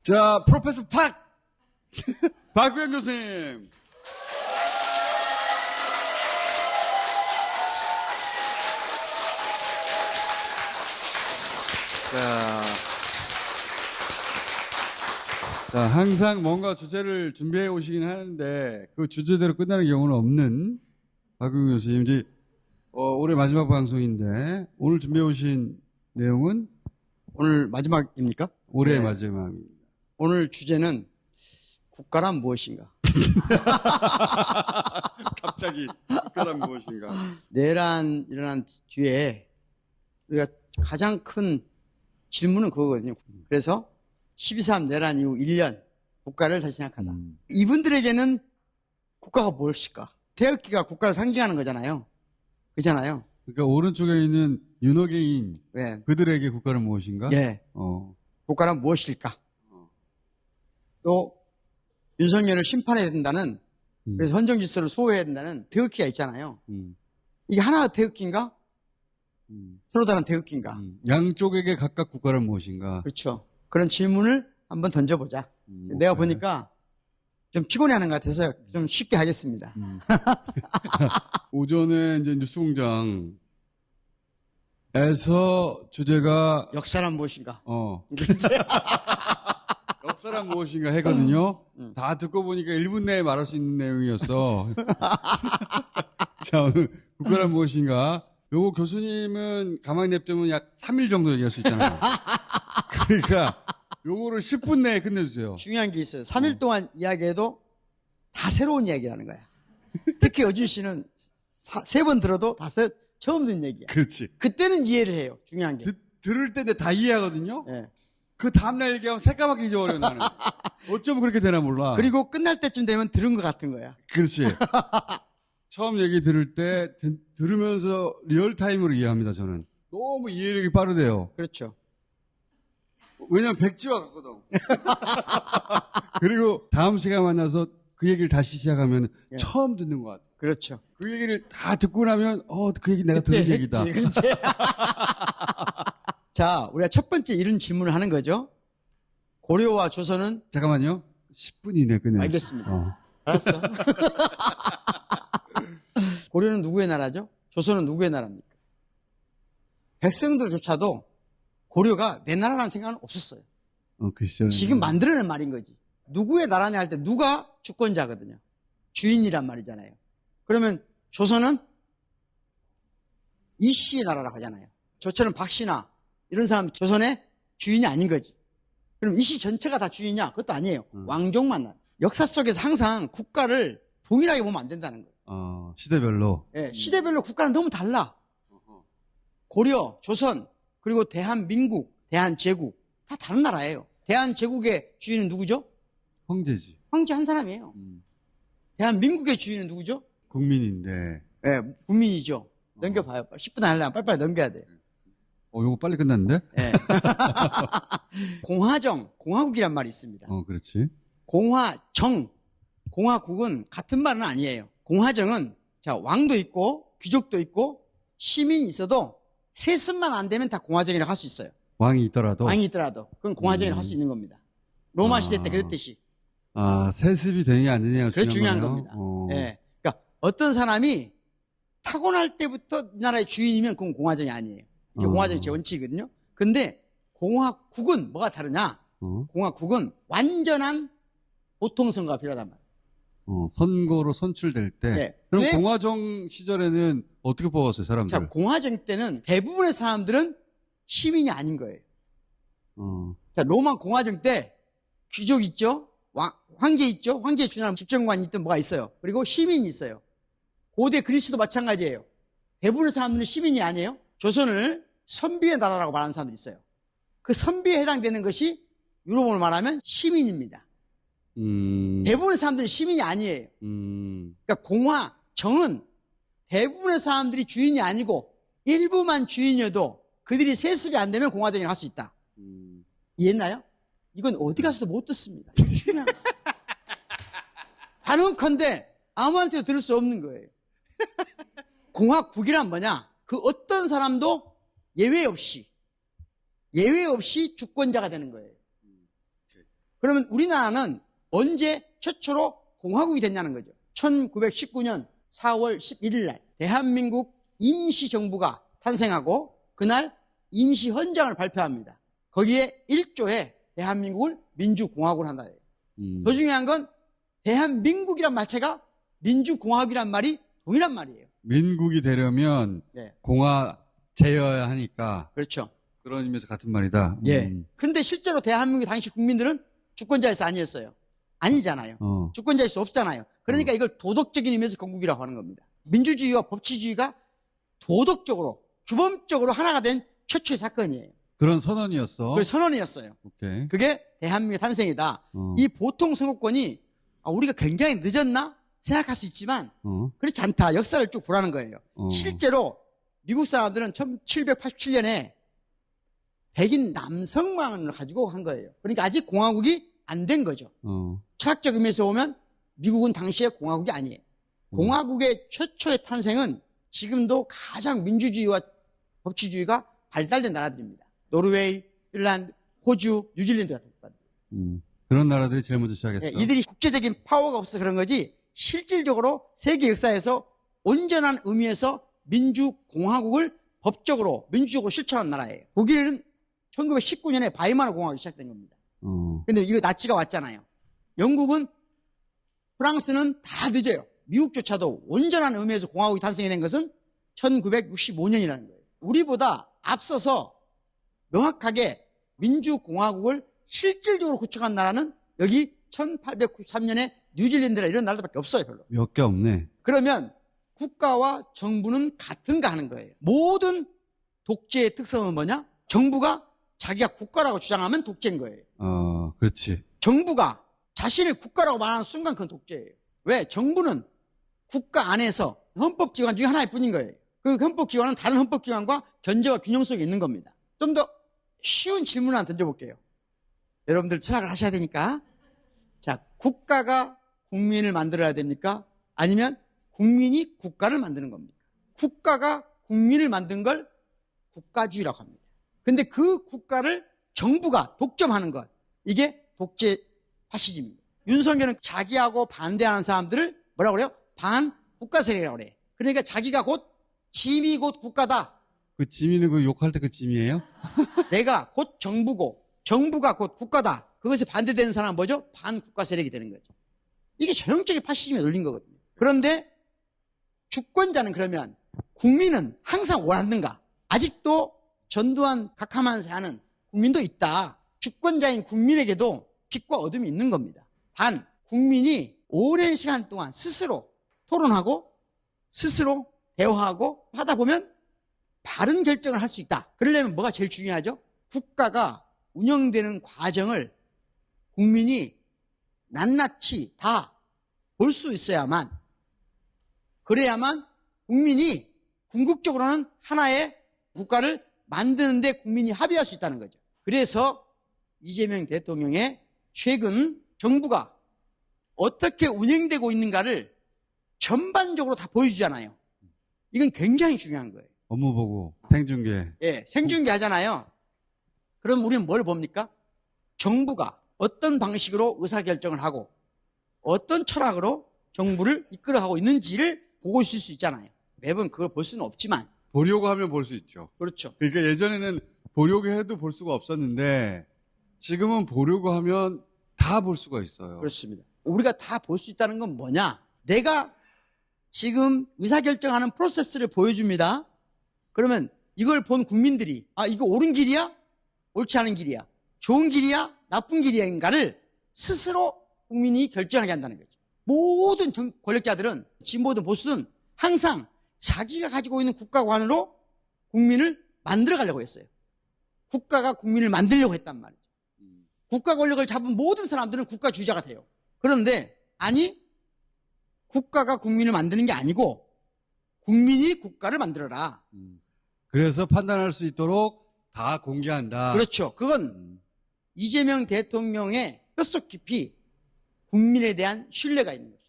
자, 프로페서 박구영 교수님. 자, 항상 뭔가 주제를 준비해 오시긴 하는데 그 주제대로 끝나는 경우는 없는 박구영 교수님. 이제 올해 마지막 방송인데 오늘 준비해 오신 내용은 오늘 마지막입니까? 올해 네. 마지막입니다. 오늘 주제는 국가란 무엇인가? 갑자기 국가란 무엇인가? 내란 일어난 뒤에 우리가 가장 큰 질문은 그거거든요. 그래서 12.3 내란 이후 1년 국가를 다시 생각하다. 이분들에게는 국가가 무엇일까? 태극기가 국가를 상징하는 거잖아요. 그렇잖아요. 그러니까 오른쪽에 있는 윤호개인 네. 그들에게 국가는 무엇인가? 예. 국가란 무엇일까? 또 윤석열을 심판해야 된다는 그래서 헌정질서를 수호해야 된다는 태극기가 있잖아요. 이게 하나가 태극기인가? 서로 다른 태극기인가? 양쪽에게 각각 국가는 무엇인가? 그렇죠. 그런 질문을 한번 던져보자. 내가 보니까 좀 피곤해하는 것 같아서 좀 쉽게 하겠습니다. 오전에 이제 뉴스공장에서 주제가 역사란 무엇인가? 역사란 무엇인가 했거든요. 다 듣고 보니까 1분 내에 말할 수 있는 내용이었어. 자, 오늘 국가란 무엇인가? 요거 교수님은 가만히 냅두면 약 3일 정도 얘기할 수 있잖아요. 그러니까 요거를 10분 내에 끝내주세요. 중요한 게 있어요. 3일 동안 이야기해도 다 새로운 이야기라는 거야. 특히 어준 씨는 3번 들어도 다 처음 듣는 얘기야. 그렇지. 그때는 이해를 해요. 중요한 게. 들을 때 다 이해하거든요. 예. 그 다음날 얘기하면 새까맣게 잊어버려 나는. 어쩌면 그렇게 되나 몰라. 그리고 끝날 때쯤 되면 들은 것 같은 거야. 그렇지. 처음 얘기 들을 때 들으면서 리얼타임으로 이해합니다. 저는. 너무 이해력이 빠르대요. 그렇죠. 왜냐면 백지와 같거든. 그리고 다음 시간에 만나서 그 얘기를 다시 시작하면 예. 처음 듣는 것 같아. 그렇죠. 그 얘기를 다 듣고 나면 그 얘기 내가 들은 얘기다. 그렇지. 자, 우리가 첫 번째 이런 질문을 하는 거죠. 고려와 조선은 잠깐만요. 10분 이내 끝내. 알겠습니다. 알았어. 고려는 누구의 나라죠? 조선은 누구의 나라입니까? 백성들조차도 고려가 내 나라라는 생각은 없었어요. 그 시절에. 지금 만들어낸 말인 거지. 누구의 나라냐 할 때 누가 주권자거든요. 주인이란 말이잖아요. 그러면 조선은 이 씨의 나라라고 하잖아요. 저처럼 박 씨나 이런 사람 조선의 주인이 아닌 거지. 그럼 이 씨 전체가 다 주인이냐? 그것도 아니에요. 왕족만 나. 역사 속에서 항상 국가를 동일하게 보면 안 된다는 거예요. 시대별로. 예, 시대별로 국가는 너무 달라. 고려, 조선, 그리고 대한민국, 대한제국 다 다른 나라예요. 대한제국의 주인은 누구죠? 황제지. 황제 한 사람이에요. 대한민국의 주인은 누구죠? 국민인데. 예, 국민이죠. 넘겨봐요. 10분 안 하려면 빨리빨리 넘겨야 돼요. 요거 빨리 끝났는데? 예. 공화정, 공화국이란 말이 있습니다. 그렇지. 공화정, 공화국은 같은 말은 아니에요. 공화정은 자 왕도 있고 귀족도 있고 시민이 있어도 세습만 안 되면 다 공화정이라고 할 수 있어요. 왕이 있더라도. 왕이 있더라도 그건 공화정이라고 할 수 있는 겁니다. 로마 시대 때 그랬듯이. 세습이 되느냐 안 되느냐가 그게 중요한 거네요? 겁니다. 예. 그러니까 어떤 사람이 타고날 때부터 이 나라의 주인이면 그건 공화정이 아니에요. 이게 공화정의 제 원칙이거든요. 근데 공화국은 뭐가 다르냐? 공화국은 완전한 보통선거가 필요하단 말이에요. 선거로 선출될 때. 네. 그럼 왜? 공화정 시절에는 어떻게 뽑았어요, 사람들? 자, 공화정 때는 대부분의 사람들은 시민이 아닌 거예요. 자, 로마 공화정 때 귀족 있죠? 황제 있죠? 황제 준하는 집정관이 있든 뭐가 있어요. 그리고 시민이 있어요. 고대 그리스도 마찬가지예요. 대부분의 사람들은 시민이 아니에요. 조선을 선비의 나라라고 말하는 사람들이 있어요. 그 선비에 해당되는 것이 유럽어로 말하면 시민입니다. 대부분의 사람들은 시민이 아니에요. 그러니까 공화정은 대부분의 사람들이 주인이 아니고 일부만 주인이어도 그들이 세습이 안 되면 공화정이라고 할 수 있다. 이해했나요? 이건 어디 가서도 못 듣습니다. 중요한 거예요. 단언컨대 아무한테도 들을 수 없는 거예요. 공화국이란 뭐냐? 그 어떤 사람도 예외 없이 주권자가 되는 거예요. 그러면 우리나라는 언제 최초로 공화국이 됐냐는 거죠. 1919년 4월 11일 날 대한민국 임시정부가 탄생하고 그날 임시헌장을 발표합니다. 거기에 1조에 대한민국을 민주공화국으로 한다. 더 중요한 건 대한민국이란 말체가 민주공화국이란 말이 동일한 말이에요. 민국이 되려면 네. 공화제여야 하니까. 그렇죠. 그런 의미에서 같은 말이다. 예. 근데 실제로 대한민국 당시 국민들은 주권자에서 아니었어요. 아니잖아요. 주권자일 수 없잖아요. 그러니까 이걸 도덕적인 의미에서 건국이라고 하는 겁니다. 민주주의와 법치주의가 도덕적으로, 규범적으로 하나가 된 최초의 사건이에요. 그런 선언이었어. 그 선언이었어요. 오케이. 그게 대한민국의 탄생이다. 이 보통 선거권이 우리가 굉장히 늦었나 생각할 수 있지만 그렇지 않다. 역사를 쭉 보라는 거예요. 실제로 미국 사람들은 1787년에 백인 남성만을 가지고 한 거예요. 그러니까 아직 공화국이 안 된 거죠. 철학적 의미에서 보면 미국은 당시에 공화국이 아니에요. 공화국의 최초의 탄생은 지금도 가장 민주주의와 법치주의가 발달된 나라들입니다. 노르웨이, 핀란드, 호주, 뉴질랜드 같은 것. 그런 나라들이 제일 먼저 시작했어. 네, 이들이 국제적인 파워가 없어서 그런 거지 실질적으로 세계 역사에서 온전한 의미에서 민주공화국을 법적으로 민주적으로 실천한 나라예요. 독일은 1919년에 바이마르 공화국이 시작된 겁니다. 근데 이거 나치가 왔잖아요. 영국은, 프랑스는 다 늦어요. 미국조차도 온전한 의미에서 공화국이 탄생이 된 것은 1965년이라는 거예요. 우리보다 앞서서 명확하게 민주공화국을 실질적으로 구축한 나라는 여기 1893년에 뉴질랜드나 이런 나라들밖에 없어요. 별로. 몇 개 없네. 그러면 국가와 정부는 같은가 하는 거예요. 모든 독재의 특성은 뭐냐? 정부가 자기가 국가라고 주장하면 독재인 거예요. 그렇지. 정부가 자신을 국가라고 말하는 순간 그건 독재예요. 왜? 정부는 국가 안에서 헌법기관 중에 하나일 뿐인 거예요. 그 헌법기관은 다른 헌법기관과 견제와 균형 속에 있는 겁니다. 좀 더 쉬운 질문을 하나 던져볼게요. 여러분들 철학을 하셔야 되니까. 자, 국가가 국민을 만들어야 됩니까? 아니면 국민이 국가를 만드는 겁니까? 국가가 국민을 만든 걸 국가주의라고 합니다. 근데 그 국가를 정부가 독점하는 것, 이게 독재 파시즘입니다. 윤석열은 자기하고 반대하는 사람들을 뭐라고 그래요? 반국가 세력이라고 그래요. 그러니까 자기가 곧 짐이 곧 국가다. 그 짐이는 그 욕할 때 그 짐이에요? 내가 곧 정부고 정부가 곧 국가다. 그것에 반대되는 사람은 뭐죠? 반국가 세력이 되는 거죠. 이게 전형적인 파시즘에 놀린 거거든요. 그런데 주권자는 그러면 국민은 항상 옳았는가? 아직도 전두환 각하만세 하는 국민도 있다. 주권자인 국민에게도 빛과 어둠이 있는 겁니다. 단 국민이 오랜 시간 동안 스스로 토론하고 스스로 대화하고 하다 보면 바른 결정을 할 수 있다. 그러려면 뭐가 제일 중요하죠? 국가가 운영되는 과정을 국민이 낱낱이 다 볼 수 있어야만, 그래야만 국민이 궁극적으로는 하나의 국가를 만드는데 국민이 합의할 수 있다는 거죠. 그래서 이재명 대통령의 최근 정부가 어떻게 운영되고 있는가를 전반적으로 다 보여주잖아요. 이건 굉장히 중요한 거예요. 업무 보고 생중계. 예, 생중계 하잖아요. 그럼 우리는 뭘 봅니까? 정부가 어떤 방식으로 의사결정을 하고 어떤 철학으로 정부를 이끌어가고 있는지를 보고 있을 수 있잖아요. 매번 그걸 볼 수는 없지만. 보려고 하면 볼 수 있죠. 그렇죠. 그러니까 예전에는 보려고 해도 볼 수가 없었는데 지금은 보려고 하면 다 볼 수가 있어요. 그렇습니다. 우리가 다 볼 수 있다는 건 뭐냐? 내가 지금 의사결정하는 프로세스를 보여줍니다. 그러면 이걸 본 국민들이 이거 옳은 길이야? 옳지 않은 길이야? 좋은 길이야? 나쁜 길이야인가를 스스로 국민이 결정하게 한다는 거죠. 모든 권력자들은 진보든 보수든 항상 자기가 가지고 있는 국가관으로 국민을 만들어 가려고 했어요. 국가가 국민을 만들려고 했단 말이죠. 국가 권력을 잡은 모든 사람들은 국가주의자가 돼요. 그런데 아니, 국가가 국민을 만드는 게 아니고 국민이 국가를 만들어라. 그래서 판단할 수 있도록 다 공개한다. 그렇죠. 그건 이재명 대통령의 뼛속 깊이 국민에 대한 신뢰가 있는 거죠.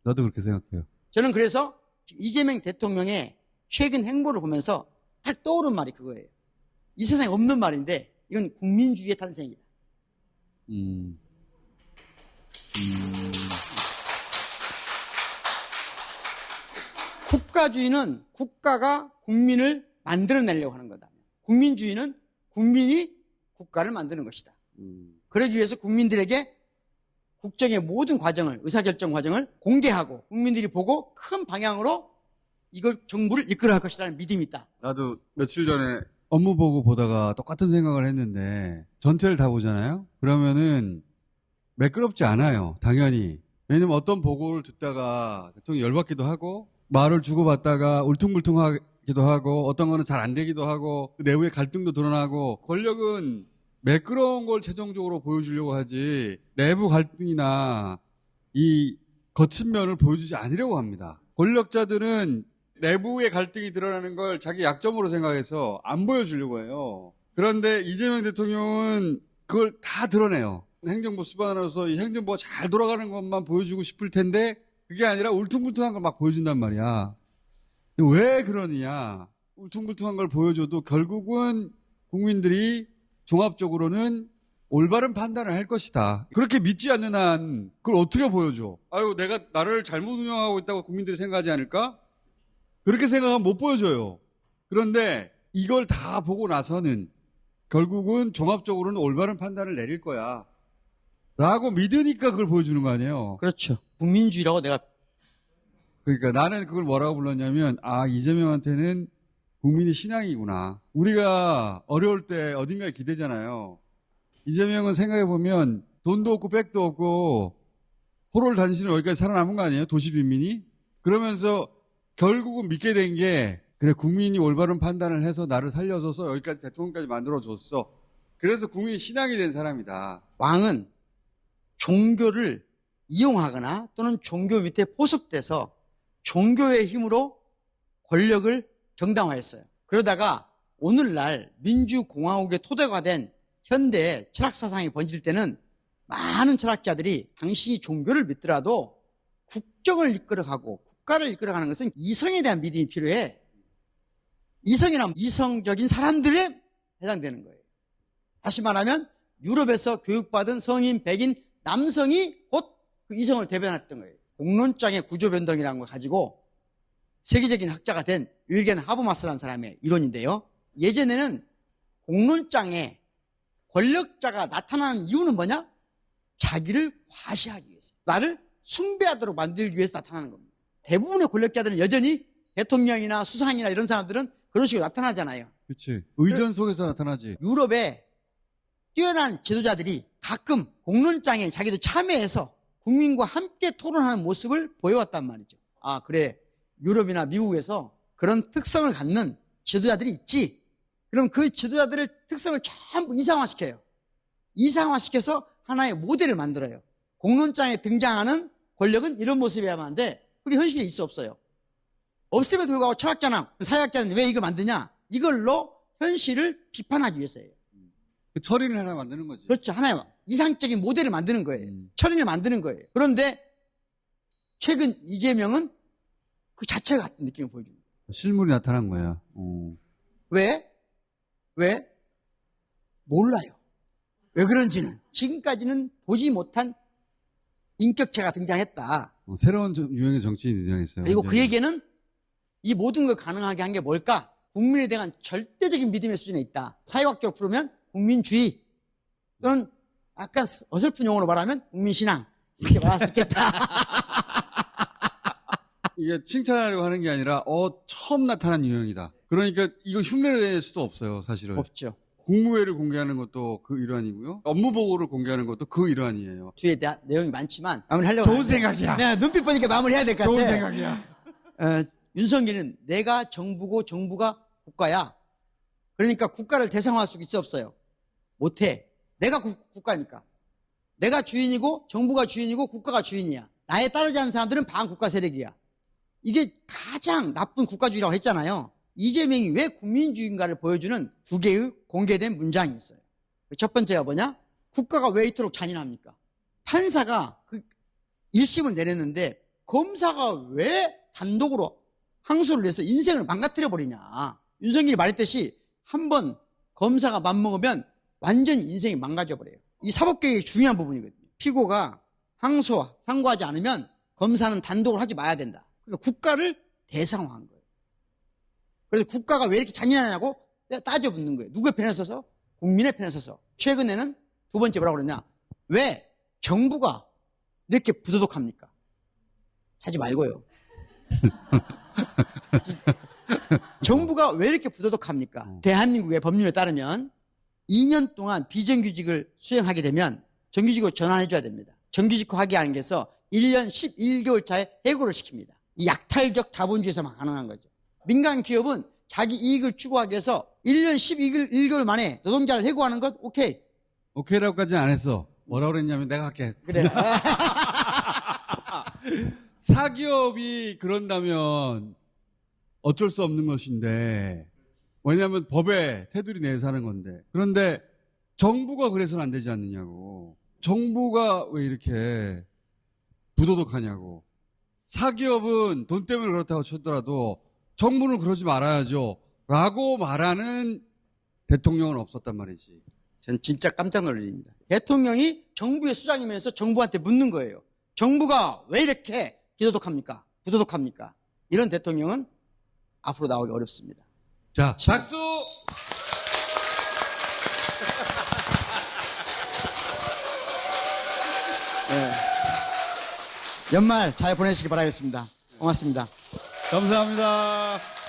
나도 그렇게 생각해요. 저는 그래서 이재명 대통령의 최근 행보를 보면서 딱 떠오른 말이 그거예요. 이 세상에 없는 말인데 이건 국민주의의 탄생이다. 국가주의는 국가가 국민을 만들어내려고 하는 거다. 국민주의는 국민이 국가를 만드는 것이다. 그러기 위해서 국민들에게 국정의 모든 과정을, 의사결정 과정을 공개하고 국민들이 보고 큰 방향으로 이걸 정부를 이끌어갈 것이라는 믿음이 있다. 나도 며칠 전에 업무 보고 보다가 똑같은 생각을 했는데 전체를 다 보잖아요. 그러면은 매끄럽지 않아요. 당연히. 왜냐면 어떤 보고를 듣다가 대통령이 열받기도 하고 말을 주고받다가 울퉁불퉁하기도 하고 어떤 거는 잘 안 되기도 하고 내부의 갈등도 드러나고 권력은 매끄러운 걸 최종적으로 보여주려고 하지 내부 갈등이나 이 거친 면을 보여주지 않으려고 합니다. 권력자들은 내부의 갈등이 드러나는 걸 자기 약점으로 생각해서 안 보여주려고 해요. 그런데 이재명 대통령은 그걸 다 드러내요. 행정부 수반으로서 이 행정부가 잘 돌아가는 것만 보여주고 싶을 텐데 그게 아니라 울퉁불퉁한 걸 막 보여준단 말이야. 왜 그러느냐. 울퉁불퉁한 걸 보여줘도 결국은 국민들이 종합적으로는 올바른 판단을 할 것이다. 그렇게 믿지 않는 한 그걸 어떻게 보여줘? 아유, 내가 나를 잘못 운영하고 있다고 국민들이 생각하지 않을까? 그렇게 생각하면 못 보여줘요. 그런데 이걸 다 보고 나서는 결국은 종합적으로는 올바른 판단을 내릴 거야. 라고 믿으니까 그걸 보여주는 거 아니에요. 그렇죠. 국민주의라고 내가. 그러니까 나는 그걸 뭐라고 불렀냐면, 아, 이재명한테는 국민이 신앙이구나. 우리가 어려울 때 어딘가에 기대잖아요. 이재명은 생각해보면 돈도 없고 백도 없고 호롤 단신으로 여기까지 살아남은 거 아니에요? 도시 빈민이? 그러면서 결국은 믿게 된 게 그래 국민이 올바른 판단을 해서 나를 살려줘서 여기까지 대통령까지 만들어줬어. 그래서 국민이 신앙이 된 사람이다. 왕은 종교를 이용하거나 또는 종교 밑에 포섭돼서 종교의 힘으로 권력을 정당화했어요. 그러다가 오늘날 민주공화국의 토대가 된 현대 철학사상이 번질 때는 많은 철학자들이 당신이 종교를 믿더라도 국정을 이끌어가고 국가를 이끌어가는 것은 이성에 대한 믿음이 필요해. 이성이란 이성적인 사람들에 해당되는 거예요. 다시 말하면 유럽에서 교육받은 성인, 백인, 남성이 곧 그 이성을 대변했던 거예요. 공론장의 구조변동이라는 걸 가지고 세계적인 학자가 된 윌겐 하버마스라는 사람의 이론인데요. 예전에는 공론장에 권력자가 나타나는 이유는 뭐냐? 자기를 과시하기 위해서, 나를 숭배하도록 만들기 위해서 나타나는 겁니다. 대부분의 권력자들은 여전히 대통령이나 수상이나 이런 사람들은 그런 식으로 나타나잖아요. 그렇지. 의전 속에서 나타나지. 유럽의 뛰어난 지도자들이 가끔 공론장에 자기도 참여해서 국민과 함께 토론하는 모습을 보여왔단 말이죠. 아, 그래. 유럽이나 미국에서 그런 특성을 갖는 지도자들이 있지. 그럼 그 지도자들의 특성을 전부 이상화시켜요. 이상화시켜서 하나의 모델을 만들어요. 공론장에 등장하는 권력은 이런 모습이어야만 하는데 그게 현실에 있어 없어요. 없음에도 불구하고 철학자나 사회학자는 왜 이거 만드냐? 이걸로 현실을 비판하기 위해서예요. 그 처리를 하나 만드는 거지. 그렇죠. 하나의 이상적인 모델을 만드는 거예요. 철인을 만드는 거예요. 그런데 최근 이재명은 그 자체가 같은 느낌을 보여줍니다. 실물이 나타난 거야. 왜? 몰라요. 왜 그런지는. 지금까지는 보지 못한 인격체가 등장했다. 새로운 유형의 정치인이 등장했어요. 그리고 그에게는 이 모든 걸 가능하게 한 게 뭘까? 국민에 대한 절대적인 믿음의 수준에 있다. 사회학적으로 부르면 국민주의 또는 약간 어설픈 용어로 말하면 국민신앙 이렇게 말할 수 있겠다. 이게 칭찬하려고 하는 게 아니라 처음 나타난 유형이다. 그러니까 이거 흉내를 낼 수도 없어요. 사실은. 없죠. 국무회의를 공개하는 것도 그 일환이고요. 업무 보고를 공개하는 것도 그 일환이에요. 뒤에 내용이 많지만 마무리하려고 좋은 생각이야. 내가 눈빛 보니까 마무리해야 될 것 같아. 좋은 생각이야. 윤석열은 내가 정부고 정부가 국가야. 그러니까 국가를 대상화할 수 있어 없어요? 못해. 내가 국가니까. 내가 주인이고 정부가 주인이고 국가가 주인이야. 나에 따르지 않는 사람들은 반국가 세력이야. 이게 가장 나쁜 국가주의라고 했잖아요. 이재명이 왜 국민주의인가를 보여주는 두 개의 공개된 문장이 있어요. 첫 번째가 뭐냐? 국가가 왜 이토록 잔인합니까? 판사가 그 1심을 내렸는데 검사가 왜 단독으로 항소를 해서 인생을 망가뜨려 버리냐. 윤석열이 말했듯이 한번 검사가 맘먹으면 완전히 인생이 망가져 버려요. 이 사법개혁의 중요한 부분이거든요. 피고가 항소, 상고하지 않으면 검사는 단독을 하지 마야 된다. 그러니까 국가를 대상화한 거예요. 그래서 국가가 왜 이렇게 잔인하냐고 따져 묻는 거예요. 누구의 편에 서서? 국민의 편에 서서. 최근에는 두 번째 뭐라고 그러냐? 왜 정부가 이렇게 부도덕합니까? 하지 말고요. 정부가 왜 이렇게 부도덕합니까? 대한민국의 법률에 따르면 2년 동안 비정규직을 수행하게 되면 정규직으로 전환해줘야 됩니다. 정규직화하게 하는 게 있어 1년 11개월 차에 해고를 시킵니다. 이 약탈적 자본주의에서만 가능한 거죠. 민간 기업은 자기 이익을 추구하기 위해서 1년 11개월 만에 노동자를 해고하는 것 오케이. 오케이라고까지는 안 했어. 뭐라고 그랬냐면 내가 할게. 그래. 사기업이 그런다면 어쩔 수 없는 것인데, 왜냐하면 법에 테두리 내에 사는 건데. 그런데 정부가 그래서는 안 되지 않느냐고. 정부가 왜 이렇게 부도덕하냐고. 사기업은 돈 때문에 그렇다고 치더라도 정부는 그러지 말아야죠. 라고 말하는 대통령은 없었단 말이지. 전 진짜 깜짝 놀랍니다. 대통령이 정부의 수장이면서 정부한테 묻는 거예요. 정부가 왜 이렇게 비도덕합니까? 부도덕합니까? 이런 대통령은 앞으로 나오기 어렵습니다. 자, 박수! 네. 연말 잘 보내시기 바라겠습니다. 고맙습니다. 감사합니다.